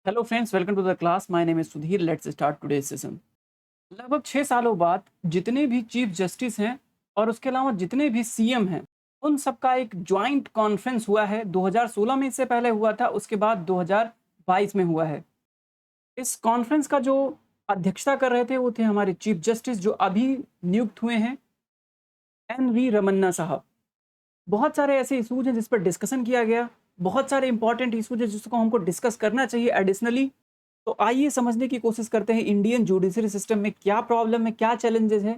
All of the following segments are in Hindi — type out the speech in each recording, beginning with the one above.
Hello friends, welcome to the class. My name is Sudhir. Let's start today's session. लगभग 6 सालों बाद जितने भी चीफ जस्टिस हैं और उसके अलावा जितने भी सीएम हैं, उन सबका एक ज्वाइंट कॉन्फ्रेंस हुआ है। 2016 में इससे पहले हुआ था, उसके बाद 2022 में हुआ है। इस कॉन्फ्रेंस का जो अध्यक्षता कर रहे थे वो थे हमारे चीफ जस्टिस जो अभी नियुक्त हुए हैं, एन.वी. रमन्ना साहब। बहुत सारे ऐसे इशूज हैं जिस पर डिस्कशन किया गया। बहुत सारे इंपॉर्टेंट इशूज हैं जिसको हमको डिस्कस करना चाहिए एडिशनली। तो आइए समझने की कोशिश करते हैं इंडियन जुडिशरी सिस्टम में क्या प्रॉब्लम है, क्या चैलेंजेस हैं,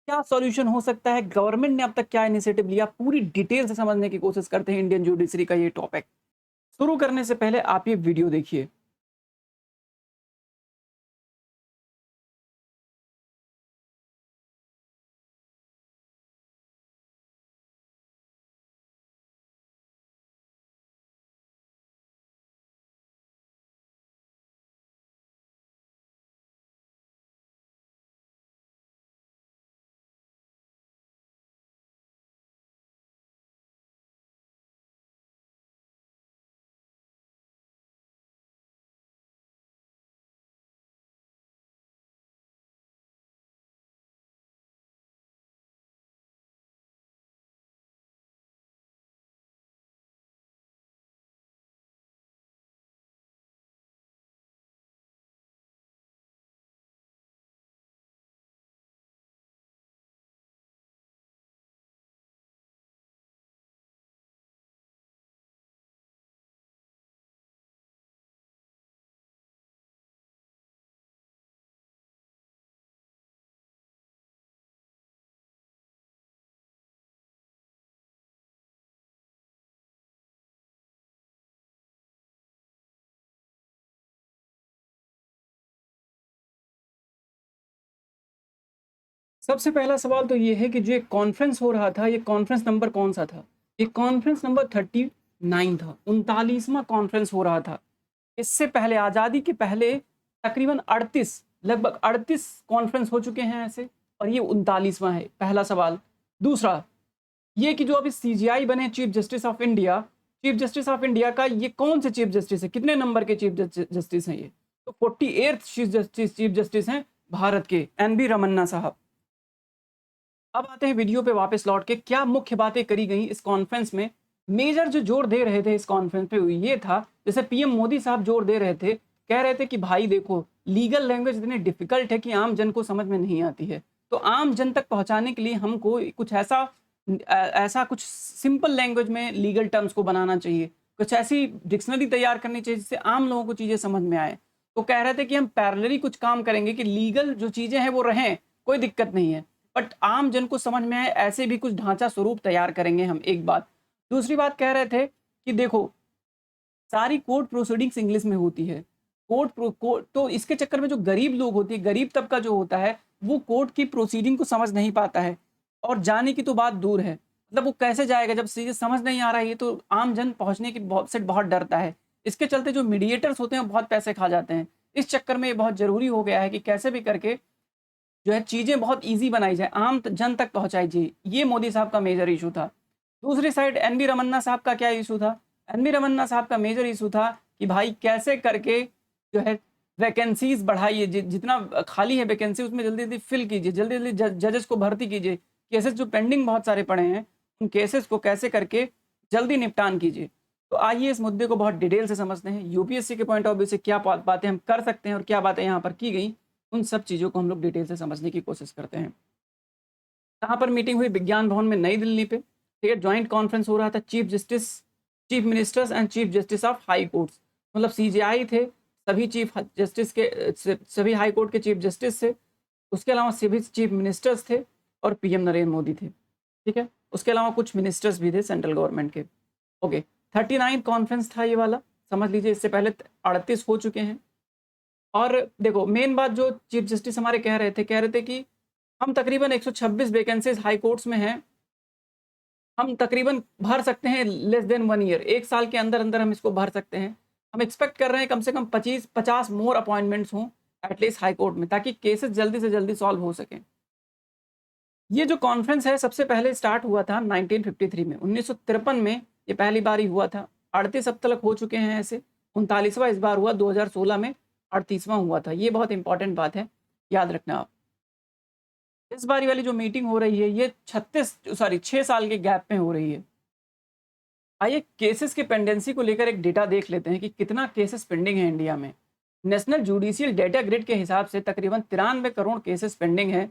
क्या सॉल्यूशन हो सकता है, गवर्नमेंट ने अब तक क्या इनिशिएटिव लिया। पूरी डिटेल से समझने की कोशिश करते हैं इंडियन जुडिशरी का ये टॉपिक। शुरू करने से पहले आप ये वीडियो देखिए। सबसे पहला सवाल तो ये है कि जो एक कॉन्फ्रेंस हो रहा था, ये कॉन्फ्रेंस नंबर कौन सा था? ये कॉन्फ्रेंस नंबर 39 था। 39वां कॉन्फ्रेंस हो रहा था। इससे पहले, आज़ादी के पहले तकरीबन 38, लगभग 38 कॉन्फ्रेंस हो चुके हैं ऐसे, और ये 39वां है। पहला सवाल। दूसरा, ये कि जो अभी सीजीआई बने chief justice of India, chief justice of India का ये कौन से चीफ जस्टिस है, कितने नंबर के चीफ जस्टिस हैं? ये तो 48th चीफ जस्टिस हैं भारत के, एन.वी. रमन्ना साहब। अब आते हैं वीडियो पे वापस लौट के, क्या मुख्य बातें करी गई इस कॉन्फ्रेंस में। मेजर जो जोर दे रहे थे इस कॉन्फ्रेंस पे ये था, जैसे पीएम मोदी साहब जोर दे रहे थे, कह रहे थे कि भाई देखो, लीगल लैंग्वेज इतनी डिफिकल्ट है कि आम जन को समझ में नहीं आती है। तो आम जन तक पहुंचाने के लिए हमको कुछ ऐसा कुछ सिंपल लैंग्वेज में लीगल टर्म्स को बनाना चाहिए, कुछ ऐसी डिक्शनरी तैयार करनी चाहिए जिससे आम लोगों को चीज़ें समझ में आए। तो कह रहे थे कि हम पैरेलली कुछ काम करेंगे कि लीगल जो चीज़ें हैं वो रहें, कोई दिक्कत नहीं है, बट आम जन को समझ में आए ऐसे भी कुछ ढांचा स्वरूप तैयार करेंगे हम। एक बात। दूसरी बात कह रहे थे कि देखो, सारी कोर्ट प्रोसीडिंग्स इंग्लिश में होती है। कोर्ट तो इसके चक्कर में जो गरीब लोग होते हैं, गरीब तबका जो होता है, वो कोर्ट की प्रोसीडिंग को समझ नहीं पाता है, और जाने की तो बात दूर है। मतलब वो कैसे जाएगा जब चीज़ें समझ नहीं आ रही है? तो आम जन पहुंचने की बहुत डरता है। इसके चलते जो मीडिएटर्स होते हैं वो बहुत पैसे खा जाते हैं। इस चक्कर में ये बहुत ज़रूरी हो गया है कि कैसे भी करके जो है चीज़ें बहुत ईज़ी बनाई जाए, आम जन तक पहुँचाई जाए। ये मोदी साहब का मेजर इशू था। दूसरी साइड एन.वी. रमन्ना साहब का क्या इशू था? एन.वी. रमन्ना साहब का मेजर इशू था कि भाई कैसे करके जो है वैकेंसीज़ बढ़ाइए, जितना खाली है वैकेंसी उसमें जल्दी-जल्दी फिल कीजिए, जल्दी-जल्दी जजेस को भर्ती कीजिए। केसेस जो पेंडिंग बहुत सारे पड़े हैं, उन केसेस को कैसे करके जल्दी निपटान कीजिए। तो आइए इस मुद्दे को बहुत डिटेल से समझते हैं। यूपीएससी के पॉइंट ऑफ व्यू से क्या बातें हम कर सकते हैं और क्या बातें यहाँ पर की गई, उन सब चीज़ों को हम लोग डिटेल से समझने की कोशिश करते हैं। कहाँ पर मीटिंग हुई? विज्ञान भवन में, नई दिल्ली पे। ठीक है, जॉइंट कॉन्फ्रेंस हो रहा था chief justice, chief ministers and chief justice of high courts. मतलब सीजेआई थे, सभी चीफ जस्टिस के, सभी हाई कोर्ट के चीफ जस्टिस थे। उसके अलावा सभी चीफ मिनिस्टर्स थे, और पीएम नरेंद्र मोदी थे। ठीक है, उसके अलावा कुछ मिनिस्टर्स भी थे सेंट्रल गवर्नमेंट के। ओके, 39 कॉन्फ्रेंस था ये वाला, समझ लीजिए। इससे पहले 38 हो चुके हैं। और देखो, मेन बात जो चीफ जस्टिस हमारे कह रहे थे कि हम तकरीबन 126 वैकेंसीज हाई कोर्ट्स में हैं, हम तकरीबन भर सकते हैं लेस देन 1 ईयर, 1 साल के अंदर अंदर हम इसको भर सकते हैं। हम एक्सपेक्ट कर रहे हैं कम से कम 50 मोर अपॉइंटमेंट्स हों एटलीस्ट हाई कोर्ट में, ताकि केसेस जल्दी से जल्दी सॉल्व हो सकें। ये जो कॉन्फ्रेंस है सबसे पहले स्टार्ट हुआ था 1953 में, 1953 में ये पहली बार ही हुआ था। 38 अब तक हो चुके हैं ऐसे। 39वां इस बार हुआ, 2016 में 38वां हुआ था। ये बहुत इंपॉर्टेंट बात है, याद रखना आप। इस बारी वाली जो मीटिंग हो रही है ये 6 साल के गैप में हो रही है। आइए केसेस के पेंडेंसी को लेकर एक डेटा देख लेते हैं कि कितना केसेस पेंडिंग है इंडिया में। नेशनल जुडिशियल डेटा ग्रिड के हिसाब से तकरीबन 93 करोड़ केसेस पेंडिंग है।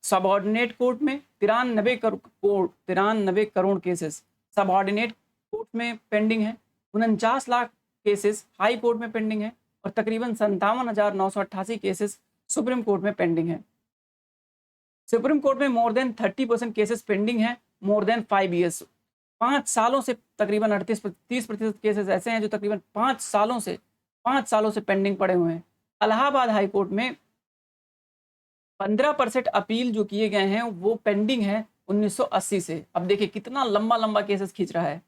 सबऑर्डिनेट कोर्ट में 93 करोड़ केसेस सबऑर्डिनेट कोर्ट में पेंडिंग है। 49 लाख केसेस हाई कोर्ट में पेंडिंग है और तकरीबन 57,988 केसेस सुप्रीम कोर्ट में पेंडिंग है। सुप्रीम कोर्ट में मोर देन 30% केसेस पेंडिंग है मोर देन 5 ईयर्स। 5 सालों से तकरीबन 30% केसेस ऐसे हैं जो तकरीबन 5 सालों से पेंडिंग पड़े हुए हैं। इलाहाबाद हाई कोर्ट में 15% अपील जो किए गए हैं वो पेंडिंग है 1980 से। अब देखिए कितना लंबा केसेस खींच रहा है।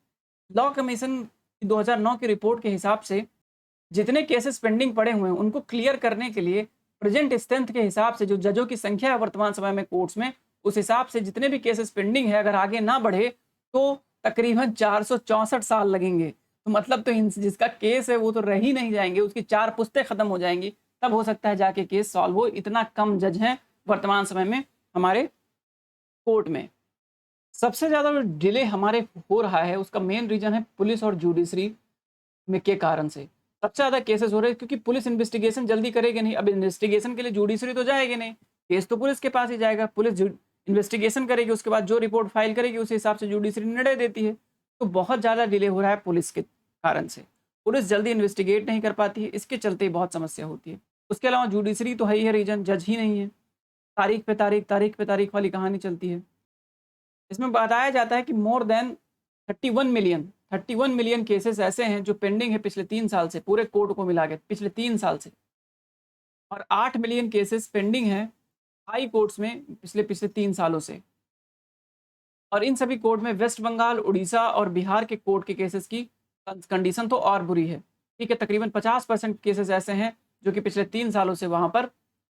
लॉ कमीशन की 2009 की रिपोर्ट के हिसाब से जितने केसेस पेंडिंग पड़े हुए हैं उनको क्लियर करने के लिए प्रेजेंट स्ट्रेंथ के हिसाब से जो जजों की संख्या है वर्तमान समय में कोर्ट्स में, उस हिसाब से जितने भी केसेस पेंडिंग है अगर आगे ना बढ़े तो तकरीबन 464 साल लगेंगे। तो मतलब तो जिसका केस है वो तो रह ही नहीं जाएंगे, उसकी 4 पुश्तें खत्म हो जाएंगी, तब हो सकता है जाके केस सॉल्व हो। इतना कम जज हैं वर्तमान समय में हमारे कोर्ट में। सबसे ज़्यादा जो डिले हमारे हो रहा है उसका मेन रीज़न है पुलिस और जुडिशरी में के कारण से सबसे ज़्यादा केसेस हो रहे हैं, क्योंकि पुलिस इन्वेस्टिगेशन जल्दी करेगी नहीं। अब इन्वेस्टिगेशन के लिए जुडिशरी तो जाएगी नहीं, केस तो पुलिस के पास ही जाएगा। पुलिस इन्वेस्टिगेशन करेगी, उसके बाद जो रिपोर्ट फाइल करेगी उस हिसाब से जुडिशरी निर्णय देती है। तो बहुत ज़्यादा डिले हो रहा है पुलिस के कारण से। पुलिस जल्दी इन्वेस्टिगेट नहीं कर पाती है, इसके चलते बहुत समस्या होती है। उसके अलावा जुडिशरी तो है ही है रीजन, जज ही नहीं है। तारीख पे तारीख वाली कहानी चलती है। इसमें बताया जाता है कि मोर देन 31 मिलियन केसेस ऐसे हैं जो पेंडिंग है पिछले 3 साल से, पूरे कोर्ट को मिला के पिछले 3 साल से। और 8 मिलियन केसेस पेंडिंग हैं हाई कोर्ट्स में पिछले 3 सालों से। और इन सभी कोर्ट में वेस्ट बंगाल, उड़ीसा और बिहार के कोर्ट के केसेस की कंडीशन तो और बुरी है। ठीक है, तकरीबन 50% केसेस ऐसे हैं जो कि पिछले 3 सालों से वहाँ पर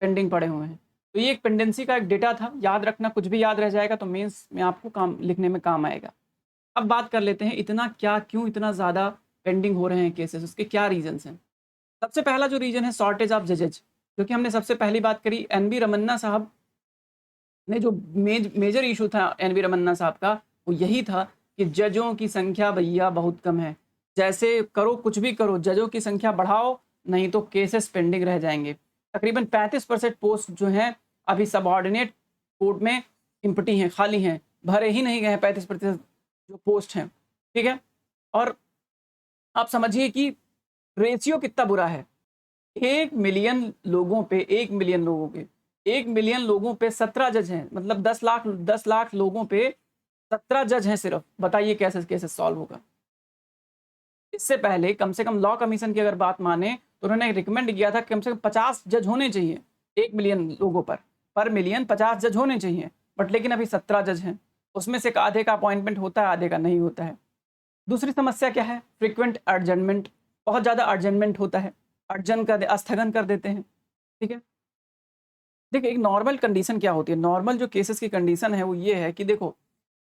पेंडिंग पड़े हुए हैं। तो ये एक पेंडेंसी का एक डेटा था, याद रखना। कुछ भी याद रह जाएगा तो मेंस में आपको काम लिखने में काम आएगा। अब बात कर लेते हैं क्यों इतना ज़्यादा पेंडिंग हो रहे हैं केसेस, उसके क्या रीजंस हैं। सबसे पहला जो रीजन है शॉर्टेज ऑफ जजेज, क्योंकि हमने सबसे पहली बात करी एन.वी. रमन्ना साहब ने जो मेजर इशू था एन.वी. रमन्ना साहब का, वो यही था कि जजों की संख्या भैया बहुत कम है। जैसे करो कुछ भी करो, जजों की संख्या बढ़ाओ नहीं तो केसेस पेंडिंग रह जाएंगे। तकरीबन 35% पोस्ट जो हैं अभी सबऑर्डिनेट कोर्ट में इम्पटी हैं, खाली हैं, भरे ही नहीं गए हैं 35% जो पोस्ट हैं। ठीक है, और आप समझिए कि रेशियो कितना बुरा है। 1 मिलियन लोगों पे 1 मिलियन लोगों पे 17 जज हैं, मतलब 10 लाख लोगों पे 17 जज हैं सिर्फ। बताइए कैसे कैसे सॉल्व होगा। इससे पहले कम से कम लॉ कमीशन की अगर बात माने तो उन्होंने रिकमेंड किया था कम से कम 50 जज होने चाहिए 1 मिलियन लोगों पर मिलियन 50 जज होने चाहिए, बट लेकिन अभी 17 जज हैं। उसमें से आधे का अपॉइंटमेंट होता है, आधे का नहीं होता है। दूसरी समस्या क्या है, फ्रिक्वेंट अर्जेंटमेंट, बहुत ज़्यादा अर्जेंटमेंट होता है, स्थगन कर देते हैं। ठीक है, देखिए एक नॉर्मल कंडीशन क्या होती है, नॉर्मल जो केसेस की कंडीशन है वो ये है कि देखो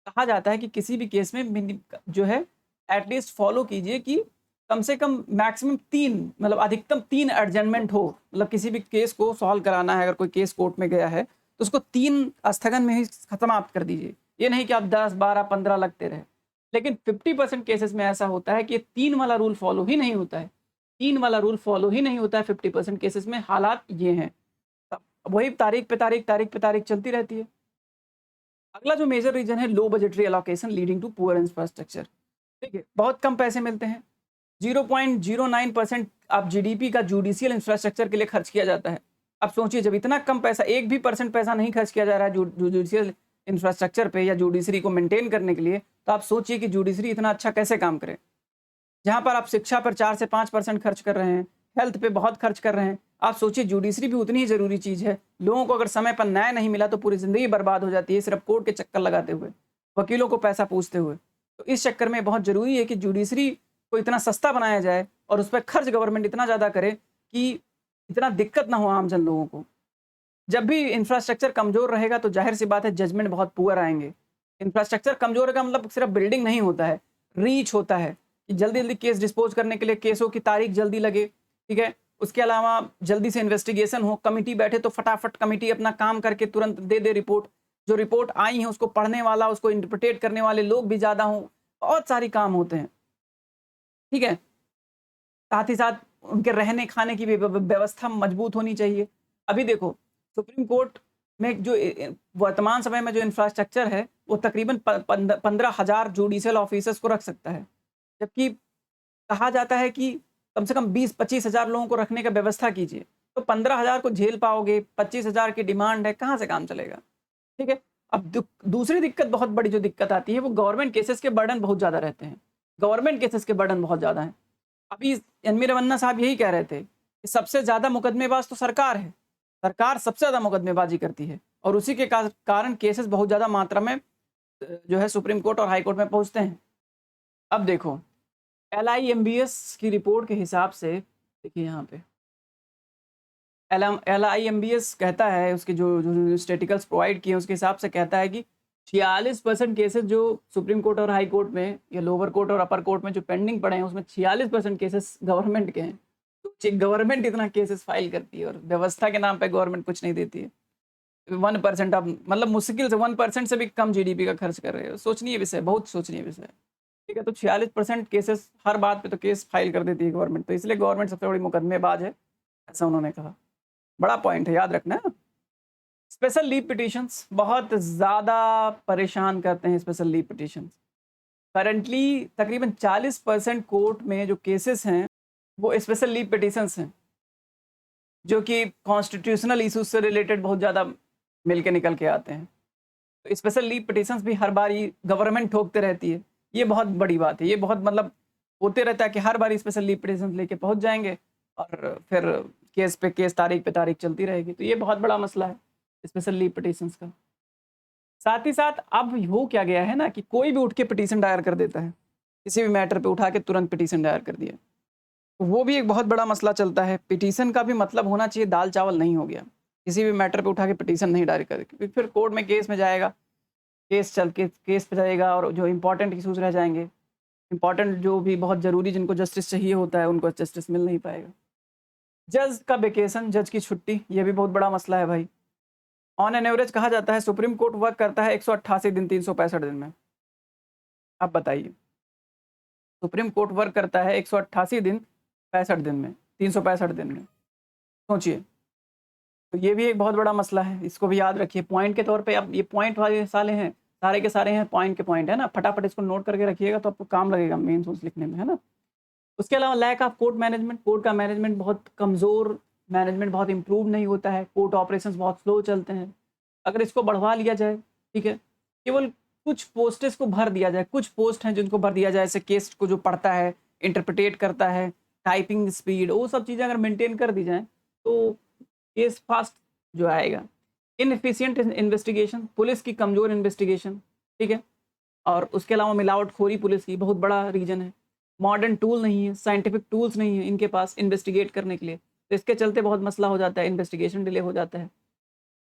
कहा जाता है कि किसी भी केस में जो है एटलीस्ट फॉलो कीजिए कि कम से कम मैक्सिमम 3 मतलब अधिकतम 3 एडजमेंट हो। मतलब किसी भी केस को सॉल्व कराना है, अगर कोई केस कोर्ट में गया है तो उसको 3 स्थगन में ही समाप्त कर दीजिए। ये नहीं कि आप 10, 12, 15 लगते रहे। लेकिन 50% केसेस में ऐसा होता है कि 3 वाला रूल फॉलो ही नहीं होता है। 3 वाला रूल फॉलो ही नहीं होता है 50% केसेस में। हालात ये हैं, वही तारीख पे तारीख चलती रहती है। अगला जो मेजर रीजन है low budgetary allocation leading to poor infrastructure. ठीक है, बहुत कम पैसे मिलते हैं। 0.09% अब जीडीपी का जुडिशियल इंफ्रास्ट्रक्चर के लिए खर्च किया जाता है। अब सोचिए जब इतना कम पैसा, 1% पैसा नहीं खर्च किया जा रहा है जुडिशियल इंफ्रास्ट्रक्चर पे या जुडिशरी को मेंटेन करने के लिए, तो आप सोचिए कि जुडिशरी इतना अच्छा कैसे काम करे। जहाँ पर आप शिक्षा पर 4 से 5% खर्च कर रहे हैं, हेल्थ पे बहुत खर्च कर रहे हैं, आप सोचिए जुडिशरी भी उतनी ही ज़रूरी चीज़ है। लोगों को अगर समय पर न्याय नहीं मिला तो पूरी ज़िंदगी बर्बाद हो जाती है सिर्फ कोर्ट के चक्कर लगाते हुए, वकीलों को पैसा पूछते हुए। तो इस चक्कर में बहुत ज़रूरी है कि जुडिशरी को इतना सस्ता बनाया जाए और उस पर खर्च गवर्नमेंट इतना ज़्यादा करे कि इतना दिक्कत ना हो आम जन लोगों को। जब भी इंफ्रास्ट्रक्चर कमज़ोर रहेगा तो जाहिर सी बात है जजमेंट बहुत पुअर आएंगे। इंफ्रास्ट्रक्चर कमज़ोर का मतलब सिर्फ बिल्डिंग नहीं होता है, रीच होता है कि जल्दी जल्दी केस डिस्पोज करने के लिए केसों की तारीख जल्दी लगे, ठीक है। उसके अलावा जल्दी से इन्वेस्टिगेशन हो, कमिटी बैठे तो फटाफट कमिटी अपना काम करके तुरंत दे दे रिपोर्ट, जो रिपोर्ट आई है उसको पढ़ने वाला, उसको इंटरप्रिटेट करने वाले लोग भी ज़्यादा हों, बहुत सारी काम होते हैं, ठीक है। साथ ही साथ उनके रहने खाने की भी व्यवस्था मजबूत होनी चाहिए। अभी देखो सुप्रीम कोर्ट में जो वर्तमान समय में जो इंफ्रास्ट्रक्चर है वो तकरीबन 15,000 जुडिशियल ऑफिसर्स को रख सकता है, जबकि कहा जाता है कि कम से कम 20-25 हज़ार लोगों को रखने का व्यवस्था कीजिए। तो 15,000 को झेल पाओगे, 25,000 की डिमांड है, कहाँ से काम चलेगा, ठीक है। अब दूसरी दिक्कत, बहुत बड़ी जो दिक्कत आती है वो गवर्नमेंट केसेस के बर्डन बहुत ज़्यादा रहते हैं। गवर्नमेंट केसेस के बर्डन बहुत ज़्यादा हैं। अभी एनवी रमन्ना साहब यही कह रहे थे कि सबसे ज़्यादा मुकदमेबाज तो सरकार है, सरकार सबसे ज़्यादा मुकदमेबाजी करती है और उसी के कारण केसेस बहुत ज़्यादा मात्रा में जो है सुप्रीम कोर्ट और हाई कोर्ट में पहुँचते हैं। अब देखो LIMBS की रिपोर्ट के हिसाब से, देखिए यहाँ पे LIMBS कहता है, उसके जो स्टेटिकल्स प्रोवाइड किए हैं उसके हिसाब से कहता है कि 46% केसेस जो सुप्रीम कोर्ट और हाई कोर्ट में या लोअर कोर्ट और अपर कोर्ट में जो पेंडिंग पड़े हैं उसमें 46% केसेस गवर्नमेंट के हैं। तो गवर्नमेंट इतना केसेस फाइल करती है और व्यवस्था के नाम पे गवर्नमेंट कुछ नहीं देती है। 1% अब मतलब मुश्किल से 1% से भी कम GDP का खर्च कर रहे हो। सोचनीय विषय, बहुत सोचनीय विषय है, ठीक है। तो 46% केसेस, हर बात पे तो केस फाइल कर देती है गवर्नमेंट, तो इसलिए गवर्नमेंट सबसे बड़ी मुकदमेबाज है, ऐसा उन्होंने कहा। बड़ा पॉइंट है, याद रखना। स्पेशल लीव पिटिशंस बहुत ज़्यादा परेशान करते हैं। स्पेशल लीव पिटिशंस करंटली तकरीबन 40% कोर्ट में जो केसेस हैं वो स्पेशल लीव पिटिशंस हैं, जो कि कॉन्स्टिट्यूशनल इशूज से रिलेटेड बहुत ज़्यादा मिल के निकल के आते हैं। तो स्पेशल लीव पिटिशंस भी हर बार गवर्नमेंट ठोकते रहती है, ये बहुत बड़ी बात है। ये बहुत मतलब होते रहता है कि हर बार स्पेशल लीव पिटिशंस लेके पहुंच जाएंगे और फिर केस पे केस, तारीख पे तारीख चलती रहेगी। तो ये बहुत बड़ा मसला है स्पेशल लीव पिटिशंस का। साथ ही साथ अब हो क्या गया है ना कि कोई भी उठ के पिटीशन दायर कर देता है, किसी भी मैटर पे उठा के तुरंत पिटीशन दायर कर दिया, तो वो भी एक बहुत बड़ा मसला चलता है। पिटीशन का भी मतलब होना चाहिए दाल चावल नहीं हो गया, किसी भी मैटर पे उठा के पिटीशन नहीं दायर कर, क्योंकि फिर कोर्ट में केस में जाएगा, केस पे जाएगा और जो इंपॉर्टेंट इशूज़ रह जाएंगे, इंपॉर्टेंट जो भी बहुत ज़रूरी जिनको जस्टिस चाहिए होता है उनको जस्टिस मिल नहीं पाएगा। जज का वेकेशन, जज की छुट्टी, ये भी बहुत बड़ा मसला है भाई। ऑन एन एवरेज कहा जाता है सुप्रीम कोर्ट वर्क करता है 188 दिन 365 दिन में। अब बताइए, सुप्रीम कोर्ट वर्क करता है 188 दिन 65 दिन में, 365 दिन में, सोचिए। तो ये भी एक बहुत बड़ा मसला है, इसको भी याद रखिए पॉइंट के तौर पे। अब ये पॉइंट वाले साले हैं, सारे के सारे हैं पॉइंट के पॉइंट, है ना। फटाफट इसको नोट करके रखिएगा तो आपको काम लगेगा मेन सोच लिखने में, है ना। उसके अलावा lack of court management, court का मैनेजमेंट बहुत कमज़ोर, मैनेजमेंट बहुत इंप्रूव नहीं होता है, कोर्ट ऑपरेशंस बहुत स्लो चलते हैं। अगर इसको बढ़वा लिया जाए, ठीक है, केवल कुछ पोस्टेस को भर दिया जाए, कुछ पोस्ट हैं जिनको भर दिया जाए, जैसे केस को जो पढ़ता है, इंटरप्रिटेट करता है, टाइपिंग स्पीड, वो सब चीज़ें अगर मेंटेन कर दी जाएँ तो केस फास्ट जो आएगा। इनएफिशिएंट इन्वेस्टिगेशन, पुलिस की कमज़ोर इन्वेस्टिगेशन, ठीक है, और उसके अलावा मिलावटखोरी पुलिस की बहुत बड़ा रीज़न है। मॉडर्न टूल नहीं है, साइंटिफिक टूल्स नहीं है इनके पास इन्वेस्टिगेट करने के लिए, तो इसके चलते बहुत मसला हो जाता है, इन्वेस्टिगेशन डिले हो जाता है।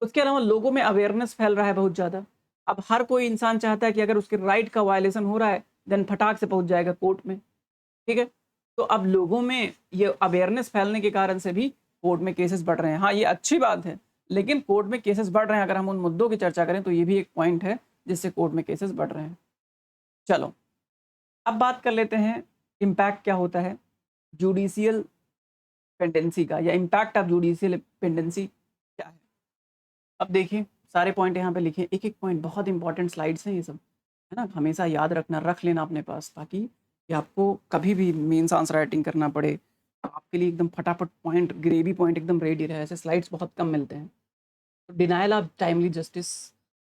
उसके अलावा लोगों में अवेयरनेस फैल रहा है बहुत ज़्यादा। अब हर कोई इंसान चाहता है कि अगर उसके राइट का वायलेशन हो रहा है देन फटाक से पहुंच जाएगा कोर्ट में, ठीक है। तो अब लोगों में ये अवेयरनेस फैलने के कारण से भी कोर्ट में केसेस बढ़ रहे हैं। हाँ, ये अच्छी बात है, लेकिन कोर्ट में केसेस बढ़ रहे हैं, अगर हम उन मुद्दों की चर्चा करें तो ये भी एक पॉइंट है जिससे कोर्ट में केसेस बढ़ रहे हैं। चलो अब बात कर लेते हैं इम्पैक्ट क्या होता है जुडिशियल पेंडेंसी का, या इम्पैक्ट ऑफ जुडिशियल पेंडेंसी क्या है। अब देखिए सारे पॉइंट यहाँ पे लिखे, एक एक पॉइंट बहुत इंपॉर्टेंट स्लाइड्स हैं ये सब, है ना। हमेशा याद रखना, रख लेना अपने पास, ताकि कि आपको कभी भी मेंस आंसर राइटिंग करना पड़े आपके लिए एकदम फटाफट पॉइंट, ग्रेवी पॉइंट एकदम रेडी रहे। ऐसे स्लाइड्स बहुत कम मिलते हैं। तो डिनाइल ऑफ टाइमली जस्टिस,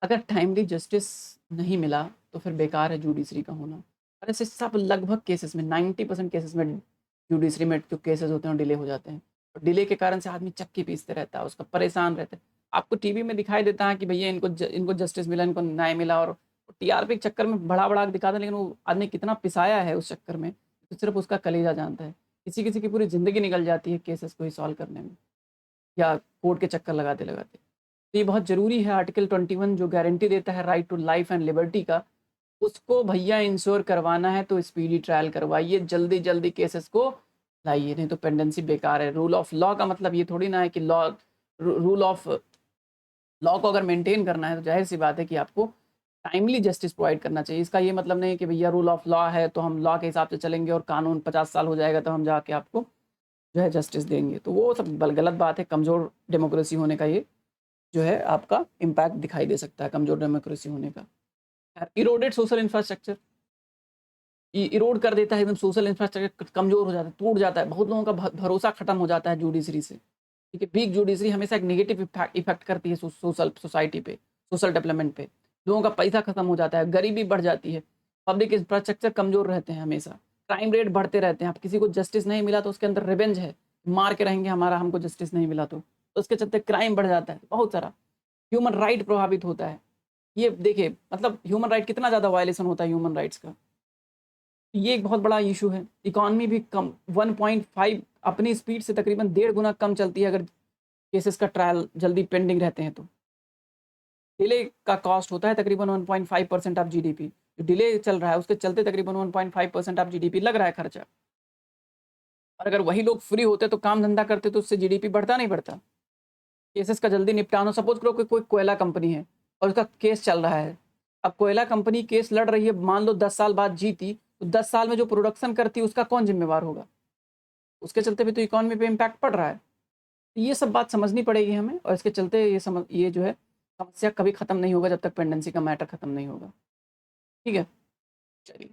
अगर टाइमली जस्टिस नहीं मिला तो फिर बेकार है जुडिशरी का होना। और ऐसे सब लगभग केसेस में 90% केसेस में जुडिशरी में जो केसेस होते हैं डिले हो जाते हैं, और डिले के कारण से आदमी चक्की पीसते रहता है, उसका परेशान रहता है। आपको टीवी में दिखाई देता है कि भैया इनको जस्टिस मिला, इनको न्याय मिला, और टीआरपी के चक्कर में बड़ा बड़ा दिखाते हैं, लेकिन वो आदमी कितना पिसाया है उस चक्कर में तो सिर्फ उसका कलेजा जानता है। किसी किसी की पूरी ज़िंदगी निकल जाती है केसेस को ही सॉल्व करने में, या कोर्ट के चक्कर लगाते लगाते। तो ये बहुत ज़रूरी है, आर्टिकल 21 जो गारंटी देता है right to life and liberty का, उसको भैया इंश्योर करवाना है तो स्पीडी ट्रायल करवाइए, जल्दी जल्दी केसेस को लाइए, नहीं तो पेंडेंसी बेकार है। रूल ऑफ लॉ का मतलब ये थोड़ी ना है कि रूल ऑफ लॉ को अगर मेंटेन करना है तो जाहिर सी बात है कि आपको टाइमली जस्टिस प्रोवाइड करना चाहिए। इसका ये मतलब नहीं है कि भैया रूल ऑफ लॉ है तो हम लॉ के हिसाब से चलेंगे और कानून 50 साल हो जाएगा तो हम जाके आपको जो है जस्टिस देंगे, तो वो सब गलत बात है। कमज़ोर डेमोक्रेसी होने का ये जो है आपका इम्पैक्ट दिखाई दे सकता है, कमज़ोर डेमोक्रेसी होने का। इरोडेड सोशल इंफ्रास्ट्रक्चर, इरोड कर देता है एकदम, सोशल इंफ्रास्ट्रक्चर कमज़ोर हो जाता है, टूट जाता है, बहुत लोगों का भरोसा खत्म हो जाता है जुडिशरी से। ठीक है, वीक जुडिशरी हमेशा एक नेगेटिव इफेक्ट करती है सोशल सोसाइटी पे, सोशल डेवलपमेंट पे। लोगों का पैसा खत्म हो जाता है, गरीबी बढ़ जाती है, पब्लिक इंफ्रास्ट्रक्चर कमज़ोर रहते हैं हमेशा, क्राइम रेट बढ़ते रहते हैं। आप किसी को जस्टिस नहीं मिला तो उसके अंदर रिवेंज है, मार के रहेंगे हमारा, हमको जस्टिस नहीं मिला तो उसके चलते क्राइम बढ़ जाता है, बहुत सारा ह्यूमन राइट प्रभावित होता है। ये देखिए मतलब ह्यूमन राइट कितना ज़्यादा वायलेशन होता है ह्यूमन राइट्स का, ये एक बहुत बड़ा इशू है। इकॉनमी भी कम 1.5 अपनी स्पीड से तकरीबन 1.5 गुना कम चलती है अगर केसेस का ट्रायल जल्दी पेंडिंग रहते हैं तो। डिले का कॉस्ट होता है तकरीबन 1.5% ऑफ जीडीपी, जो डिले चल रहा है उसके चलते तकरीबन 1.5% ऑफ जीडीपी लग रहा है खर्चा। और अगर वही लोग फ्री होते तो काम धंधा करते तो उससे जीडीपी बढ़ता नहीं बढ़ता। केसेस का जल्दी निपटान हो, सपोज करो कि कोई कोयला कंपनी है और उसका केस चल रहा है। अब कोयला कंपनी केस लड़ रही है, मान लो 10 साल बाद जीती, तो 10 साल में जो प्रोडक्शन करती है उसका कौन जिम्मेवार होगा? उसके चलते भी तो इकॉनमी पे इम्पैक्ट पड़ रहा है। तो ये सब बात समझनी पड़ेगी हमें, और इसके चलते ये जो है समस्या कभी ख़त्म नहीं होगा जब तक पेंडेंसी का मैटर ख़त्म नहीं होगा। ठीक है, चलिए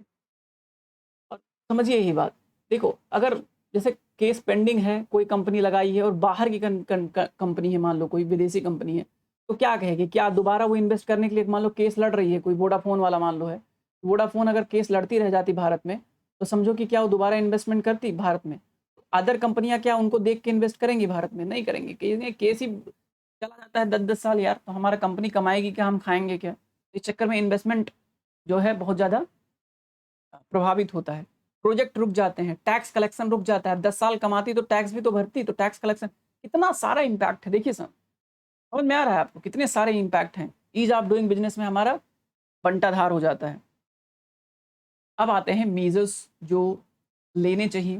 और समझिए यही बात। देखो अगर जैसे केस पेंडिंग है, कोई कंपनी लगाई है और बाहर की कंपनी है, मान लो कोई विदेशी कंपनी है, तो क्या कहेगी? क्या दोबारा वो इन्वेस्ट करने के लिए, मान लो केस लड़ रही है कोई वोडाफोन वाला मान लो है, वोडाफोन अगर केस लड़ती रह जाती भारत में, तो समझो कि क्या वो दोबारा इन्वेस्टमेंट करती भारत में? अदर कंपनियां क्या उनको देख के इन्वेस्ट करेंगी भारत में? नहीं करेंगी। केस ही चला जाता है 10-10 साल यार, तो हमारा कंपनी कमाएगी क्या, हम खाएंगे क्या? इस चक्कर में इन्वेस्टमेंट जो है बहुत ज़्यादा प्रभावित होता है। प्रोजेक्ट रुक जाते हैं, टैक्स कलेक्शन रुक जाता है। 10 साल कमाती तो टैक्स भी तो भरती, तो टैक्स कलेक्शन, कितना सारा इम्पैक्ट है। देखिए सर, समझ में आ रहा है आपको कितने सारे इम्पैक्ट हैं। ईज ऑफ डूइंग बिजनेस में हमारा बंटाधार हो जाता है। अब आते हैं मीजर्स जो लेने चाहिए,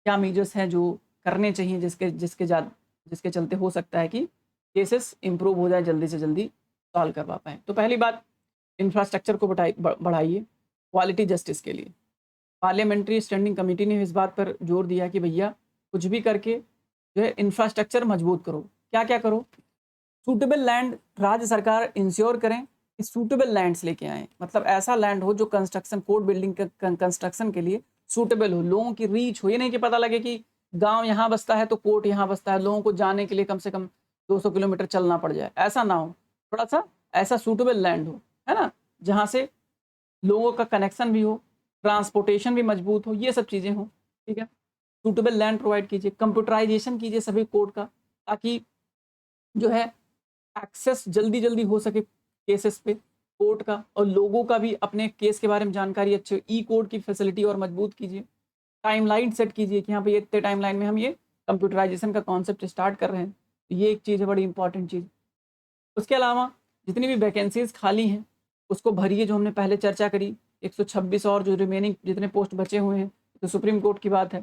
क्या मीजर्स हैं जो करने चाहिए जिसके चलते हो सकता है कि केसेस इंप्रूव हो जाए, जल्दी से जल्दी सॉल्व करवा पाएँ। तो पहली बात, इंफ्रास्ट्रक्चर को बढ़ाइए क्वालिटी जस्टिस के लिए। पार्लियामेंट्री स्टैंडिंग कमेटी ने इस बात पर जोर दिया कि भैया कुछ भी करके जो है इंफ्रास्ट्रक्चर मजबूत करो। क्या-क्या करो? सूटेबल लैंड राज्य सरकार इंश्योर करें कि सूटेबल लैंड्स लेके आएँ। मतलब ऐसा लैंड हो जो कंस्ट्रक्शन, कोर्ट बिल्डिंग कंस्ट्रक्शन के लिए सूटेबल हो, लोगों की रीच हो। ये नहीं कि पता लगे कि गाँव यहाँ बसता है तो कोर्ट यहाँ बसता है, लोगों को जाने के लिए कम से कम 200 किलोमीटर चलना पड़ जाए, ऐसा ना हो। थोड़ा-सा ऐसा सूटेबल लैंड हो, है ना? जहाँ से लोगों का कनेक्शन भी हो, ट्रांसपोर्टेशन भी मजबूत हो, ये सब चीज़ें हों, ठीक है? सूटेबल लैंड प्रोवाइड कीजिए, कंप्यूटराइज़ेशन कीजिए सभी कोर्ट का, ताकि जो है एक्सेस जल्दी-जल्दी हो सके केसेस पे कोर्ट का, और लोगों का भी अपने केस के बारे में जानकारी अच्छे, ई कोर्ट की फैसिलिटी और मजबूत कीजिए। टाइमलाइन सेट कीजिए कि यहाँ पे ये इतने टाइमलाइन में हम ये कंप्यूटराइज़ेशन का कॉन्सेप्ट स्टार्ट कर रहे हैं। तो ये एक चीज़ है, बड़ी इंपॉर्टेंट चीज़। उसके अलावा जितनी भी वैकेंसीज़ खाली हैं, उसको भरिए, जो हमने पहले चर्चा करी। 126 और जो रिमेनिंग जितने पोस्ट बचे हुए हैं, तो सुप्रीम कोर्ट की बात है।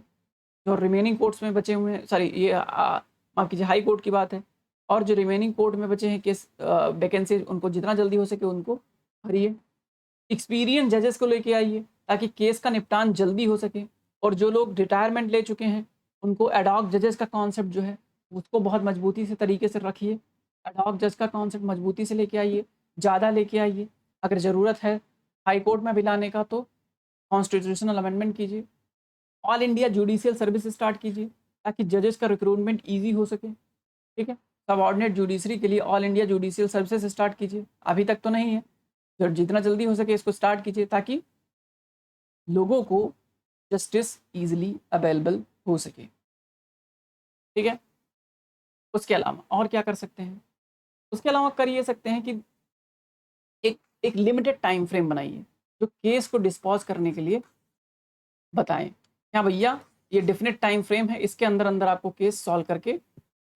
जो रिमेनिंग कोर्ट्स में बचे हुए हैं, सॉरी ये माफ़ कीजिए, हाई कोर्ट की बात है। और जो रिमेनिंग कोर्ट में बचे हैं केस वैकेंसीज़, उनको जितना जल्दी हो सके उनको भरिए। एक्सपीरियंस जजेस को लेके आइए ताकि केस का निपटान जल्दी हो सके। और जो लोग रिटायरमेंट ले चुके हैं, उनको एडॉक जजेस का कॉन्सेप्ट जो है उसको बहुत मजबूती से तरीके से रखिए। एडॉक जज का कॉन्सेप्ट मजबूती से लेके आइए, ज़्यादा लेके आइए। अगर ज़रूरत है हाई कोर्ट में भी लाने का तो कॉन्स्टिट्यूशनल अमेंडमेंट कीजिए। All India judicial service start कीजिए ताकि जजेस का रिक्रूटमेंट ईजी हो सके। ठीक है, सबऑर्डिनेट जुडिशरी के लिए all India judicial services start कीजिए। अभी तक तो नहीं है, जो जितना जल्दी हो सके इसको स्टार्ट कीजिए ताकि लोगों को जस्टिस ईजिली अवेलेबल हो सके। ठीक है, उसके अलावा और क्या कर सकते हैं? उसके अलावा कर ये सकते हैं कि एक लिमिटेड टाइम फ्रेम बनाइए जो केस को डिस्पोज करने के लिए बताएं। हाँ भैया, ये डेफिनेट टाइम फ्रेम है, इसके अंदर अंदर आपको केस सॉल्व करके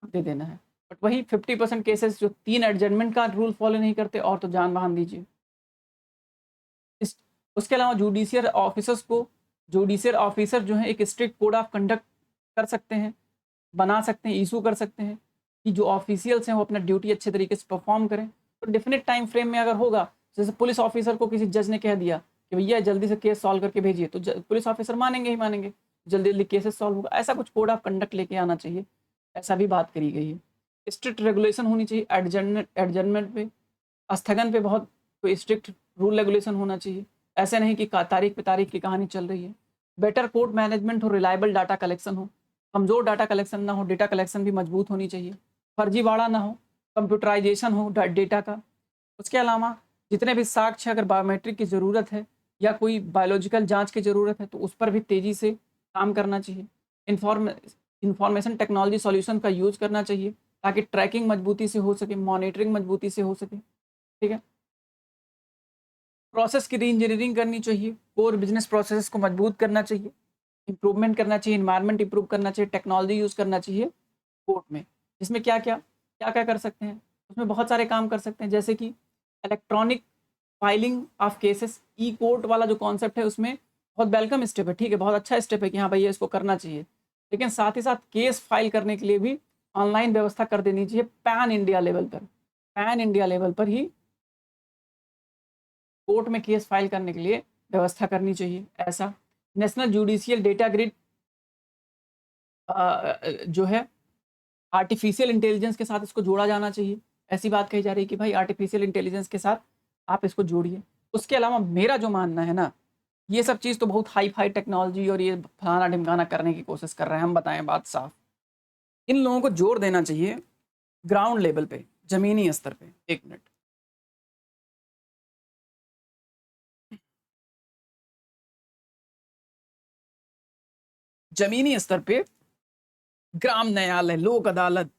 दे देना है। बट वही 50% केसेस जो 3 एडजमेंट का रूल फॉलो नहीं करते, और तो जान बहान दीजिए। इस उसके अलावा जुडिशियल ऑफिसर जो है एक स्ट्रिक्ट कोड ऑफ कंडक्ट कर सकते हैं, बना सकते हैं, इशू कर सकते हैं कि जो ऑफिशियल्स हैं वो अपना ड्यूटी अच्छे तरीके से परफॉर्म करें। तो डेफिनेट टाइम फ्रेम में अगर होगा, जैसे पुलिस ऑफिसर को किसी जज ने कह दिया कि भैया जल्दी से केस सॉल्व करके भेजिए, तो पुलिस ऑफिसर मानेंगे ही मानेंगे, जल्दी जल्दी केसेस सॉल्व होगा। ऐसा कुछ कोड ऑफ कंडक्ट लेके आना चाहिए, ऐसा भी बात करी गई है। स्ट्रिक्ट रेगुलेशन होनी चाहिए एडजर्नमेंट पे, स्थगन पे बहुत कोई स्ट्रिक्ट रूल रेगुलेशन होना चाहिए। ऐसे नहीं कि तारीख पे तारीख की कहानी चल रही है। बेटर कोड मैनेजमेंट हो, रिलायबल डाटा कलेक्शन हो, कमज़ोर डाटा कलेक्शन ना हो, डेटा कलेक्शन भी मजबूत होनी चाहिए, फर्जीवाड़ा ना हो, कंप्यूटराइजेशन हो डेटा का। उसके अलावा जितने भी साक्ष्य अगर बायोमेट्रिक की ज़रूरत है या कोई बायोलॉजिकल जांच की ज़रूरत है तो उस पर भी तेज़ी से काम करना चाहिए। इंफॉर्मेशन टेक्नोलॉजी सॉल्यूशन का यूज़ करना चाहिए ताकि ट्रैकिंग मजबूती से हो सके, मॉनिटरिंग मजबूती से हो सके। ठीक है, प्रोसेस की री इंजीनियरिंग करनी चाहिए, कोर बिजनेस प्रोसेस को मजबूत करना चाहिए, इंप्रूवमेंट करना चाहिए, इन्वायरमेंट इंप्रूव करना चाहिए, टेक्नोलॉजी यूज़ करना चाहिए कोर्ट में। इसमें क्या क्या कर सकते हैं, उसमें बहुत सारे काम कर सकते हैं, जैसे कि electronic filing of cases, E court वाला जो कॉन्सेप्ट है उसमें बहुत वेलकम स्टेप है। ठीक है, बहुत अच्छा स्टेप है कि हाँ भैया इसको करना चाहिए, लेकिन साथ ही साथ केस फाइल करने के लिए भी ऑनलाइन व्यवस्था कर देनी चाहिए पैन इंडिया लेवल पर। पैन इंडिया लेवल पर ही कोर्ट में केस फाइल करने के लिए व्यवस्था करनी चाहिए। ऐसा नेशनल जुडिशियल डेटा ग्रिड जो है आर्टिफिशियल इंटेलिजेंस के साथ इसको जोड़ा जाना चाहिए। ऐसी बात कही जा रही है कि भाई आर्टिफिशियल इंटेलिजेंस के साथ आप इसको जोड़िए। उसके अलावा मेरा जो मानना है ना, ये सब चीज़ तो बहुत हाई फाई टेक्नोलॉजी और ये फलाना ढिमकाना करने की कोशिश कर रहे हैं। हम बताएं बात साफ, इन लोगों को जोर देना चाहिए ग्राउंड लेवल पे, जमीनी स्तर पे। एक मिनट, जमीनी स्तर पे ग्राम न्यायालय, लोक अदालत,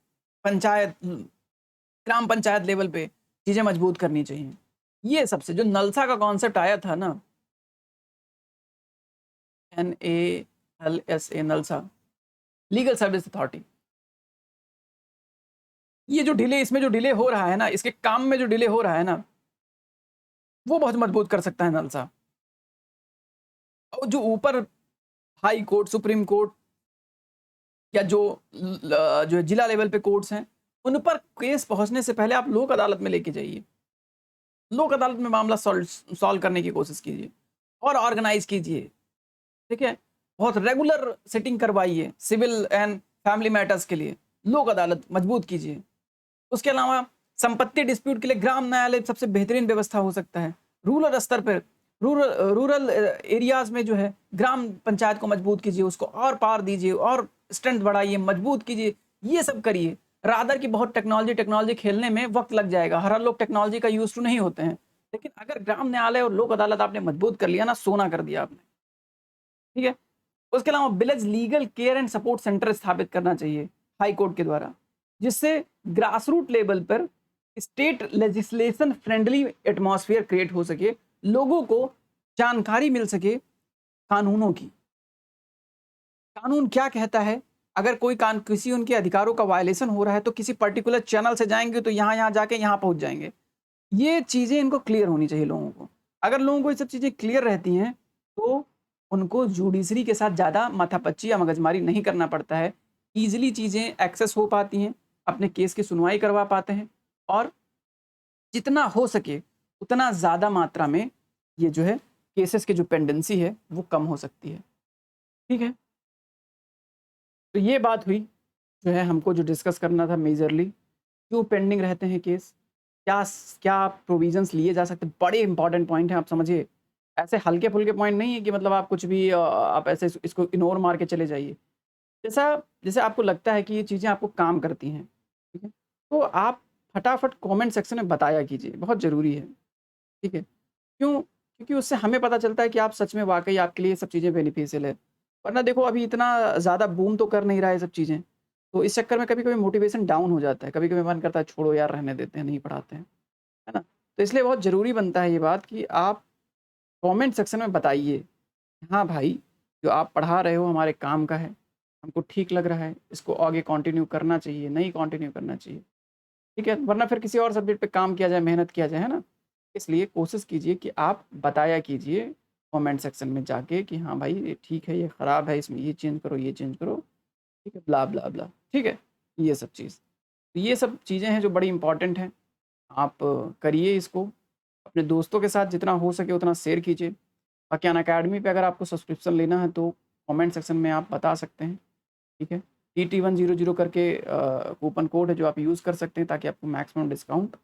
पंचायत, ग्राम पंचायत लेवल पे चीजें मजबूत करनी चाहिए। ये सबसे जो नलसा का कॉन्सेप्ट आया था ना, NALSA, नलसा, लीगल सर्विस अथॉरिटी, ये जो डिले, इसमें जो डिले हो रहा है ना, इसके काम में जो डिले हो रहा है ना, वो बहुत मजबूत कर सकता है नलसा। और जो ऊपर हाई कोर्ट, सुप्रीम कोर्ट या जो जिला लेवल पे कोर्ट्स हैं, उन पर केस पहुंचने से पहले आप लोक अदालत में लेके जाइए, लोक अदालत में मामला सॉल्व करने की कोशिश कीजिए और ऑर्गेनाइज कीजिए। ठीक है, बहुत रेगुलर सिटिंग करवाइए सिविल एंड फैमिली मैटर्स के लिए, लोक अदालत मजबूत कीजिए। उसके अलावा संपत्ति डिस्प्यूट के लिए ग्राम न्यायालय सबसे बेहतरीन व्यवस्था हो सकता है। रूरल स्तर पर, रूरल एरियाज में जो है ग्राम पंचायत को मजबूत कीजिए, उसको और पावर दीजिए और स्ट्रेंथ बढ़ाइए, मजबूत कीजिए, ये सब करिए। रादर की बहुत टेक्नोलॉजी खेलने में वक्त लग जाएगा, हर लोग टेक्नोलॉजी का यूज टू नहीं होते हैं, लेकिन अगर ग्राम न्यायालय और लोक अदालत आपने मजबूत कर लिया ना, सोना कर दिया आपने। ठीक है, उसके अलावा village legal care and support centre स्थापित करना चाहिए हाई कोर्ट के द्वारा, जिससे ग्रास रूट लेवल पर state legislation friendly atmosphere create हो सके, लोगों को जानकारी मिल सके कानूनों की। कानून क्या कहता है, अगर कोई किसी उनके अधिकारों का वायलेशन हो रहा है तो किसी पर्टिकुलर चैनल से जाएंगे तो यहाँ जाके यहाँ पहुंच जाएंगे। ये चीज़ें इनको क्लियर होनी चाहिए लोगों को। अगर लोगों को ये सब चीज़ें क्लियर रहती हैं तो उनको जुडिशरी के साथ ज़्यादा माथापच्ची या मगजमारी नहीं करना पड़ता है, ईजिली चीज़ें एक्सेस हो पाती हैं, अपने केस की सुनवाई करवा पाते हैं और जितना हो सके उतना ज़्यादा मात्रा में ये जो है केसेस की जो पेंडेंसी है वो कम हो सकती है। ठीक है, तो ये बात हुई जो है हमको जो डिस्कस करना था मेजरली, क्यों पेंडिंग रहते हैं केस, क्या क्या प्रोविजंस लिए जा सकते हैं, बड़े इंपॉर्टेंट पॉइंट हैं, आप समझिए। ऐसे हल्के फुल्के पॉइंट नहीं है कि मतलब आप कुछ भी आप ऐसे इसको इग्नोर मार के चले जाइए। जैसा जैसे आपको लगता है कि ये चीज़ें आपको काम करती हैं, ठीक है, तो आप फटाफट कमेंट सेक्शन में बताया कीजिए, बहुत ज़रूरी है। ठीक है, क्यों? क्योंकि उससे हमें पता चलता है कि आप सच में वाकई आपके लिए ये सब चीज़ें बेनिफिशियल है। वरना देखो अभी इतना ज़्यादा बूम तो कर नहीं रहा है ये सब चीज़ें, तो इस चक्कर में कभी-कभी मोटिवेशन डाउन हो जाता है, कभी-कभी मन करता है छोड़ो यार रहने देते हैं, नहीं पढ़ाते हैं, है ना? तो इसलिए बहुत ज़रूरी बनता है ये बात कि आप कमेंट सेक्शन में बताइए, हाँ भाई, जो आप पढ़ा रहे हो हमारे काम का है, हमको ठीक लग रहा है, इसको आगे कंटिन्यू करना चाहिए, नहीं कंटिन्यू करना चाहिए। ठीक है, वरना फिर किसी और सब्जेक्ट पे काम किया जाए, मेहनत किया जाए, है ना? इसलिए कोशिश कीजिए कि आप बताया कीजिए कमेंट सेक्शन में जाके कि हाँ भाई ये ठीक है, ये ख़राब है, इसमें ये चेंज करो, ये चेंज करो, ठीक है, ब्ला ब्ला ब्ला, ठीक है, ये सब चीज़। तो ये सब चीज़ें हैं जो बड़ी इंपॉर्टेंट हैं, आप करिए इसको, अपने दोस्तों के साथ जितना हो सके उतना शेयर कीजिए। बाकी अनअकैडमी पे अगर आपको सब्सक्रिप्शन लेना है तो कमेंट सेक्शन में आप बता सकते हैं, ठीक है। TT100 करके कूपन कोड है जो आप यूज़ कर सकते हैं ताकि आपको मैक्सिमम डिस्काउंट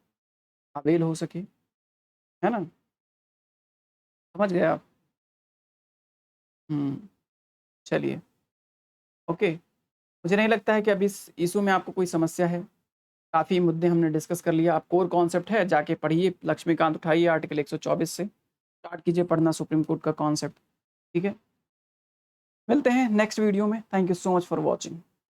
अवेल हो सके, है ना? समझ गए आप? चलिए, ओके। मुझे नहीं लगता है कि अभी इस इश्यू में आपको कोई समस्या है। काफ़ी मुद्दे हमने डिस्कस कर लिया। आप कोर कॉन्सेप्ट है जाके पढ़िए, लक्ष्मीकांत उठाइए आर्टिकल 124 से, स्टार्ट कीजिए पढ़ना सुप्रीम कोर्ट का कॉन्सेप्ट, ठीक है? मिलते हैं नेक्स्ट वीडियो में। Thank you so much for watching.